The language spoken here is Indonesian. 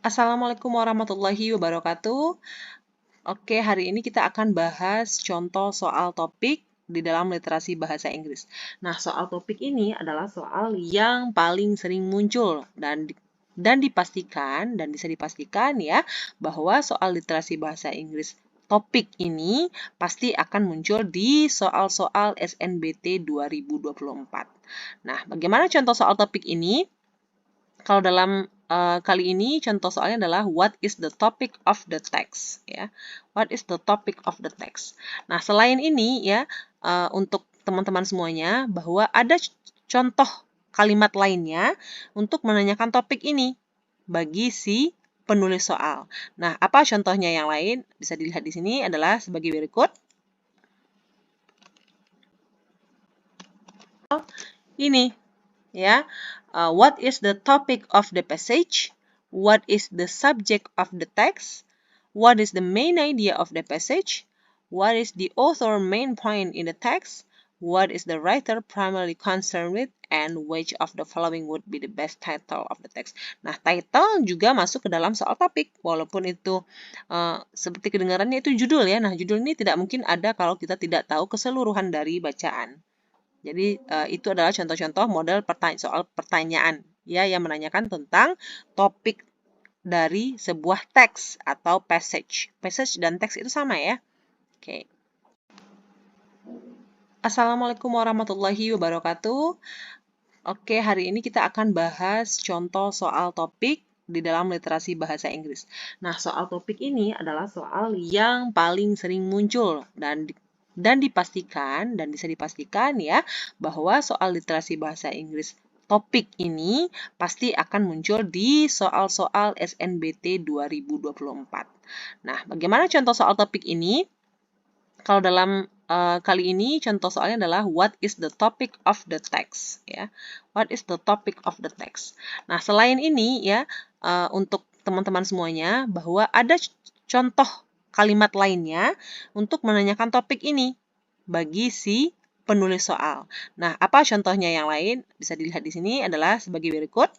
Assalamualaikum warahmatullahi wabarakatuh. Oke, hari ini kita akan bahas contoh soal topik di dalam literasi bahasa Inggris. Nah, soal topik ini adalah soal yang paling sering muncul dan dipastikan dan bisa dipastikan ya bahwa soal literasi bahasa Inggris topik ini pasti akan muncul di soal-soal SNBT 2024. Nah, bagaimana contoh soal topik ini? Kalau dalam kali ini contoh soalnya adalah what is the topic of the text ya. What is the topic of the text. Nah, selain ini ya untuk teman-teman semuanya bahwa ada contoh kalimat lainnya untuk menanyakan topik ini bagi si penulis soal. Nah, apa contohnya yang lain? Bisa dilihat di sini adalah sebagai berikut. Ini ya. What is the topic of the passage? What is the subject of the text? What is the main idea of the passage? What is the author main point in the text? What is the writer primarily concerned with? And which of the following would be the best title of the text? Nah, title juga masuk ke dalam soal topik. Walaupun itu seperti kedengarannya itu judul ya. Nah, judul ini tidak mungkin ada kalau kita tidak tahu keseluruhan dari bacaan. Jadi itu adalah contoh-contoh model soal pertanyaan ya yang menanyakan tentang topik dari sebuah teks atau passage. Passage dan teks itu sama ya. Oke. Assalamualaikum warahmatullahi wabarakatuh. Oke, hari ini kita akan bahas contoh soal topik di dalam literasi bahasa Inggris. Nah, soal topik ini adalah soal yang paling sering muncul dan dipastikan dan bisa dipastikan ya bahwa soal literasi bahasa Inggris topik ini pasti akan muncul di soal-soal SNBT 2024. Nah, bagaimana contoh soal topik ini? Kalau dalam kali ini contoh soalnya adalah what is the topic of the text ya. What is the topic of the text. Nah, selain ini ya untuk teman-teman semuanya bahwa ada contoh kalimat lainnya untuk menanyakan topik ini bagi si penulis soal. Nah, apa contohnya yang lain? Bisa dilihat di sini adalah sebagai berikut.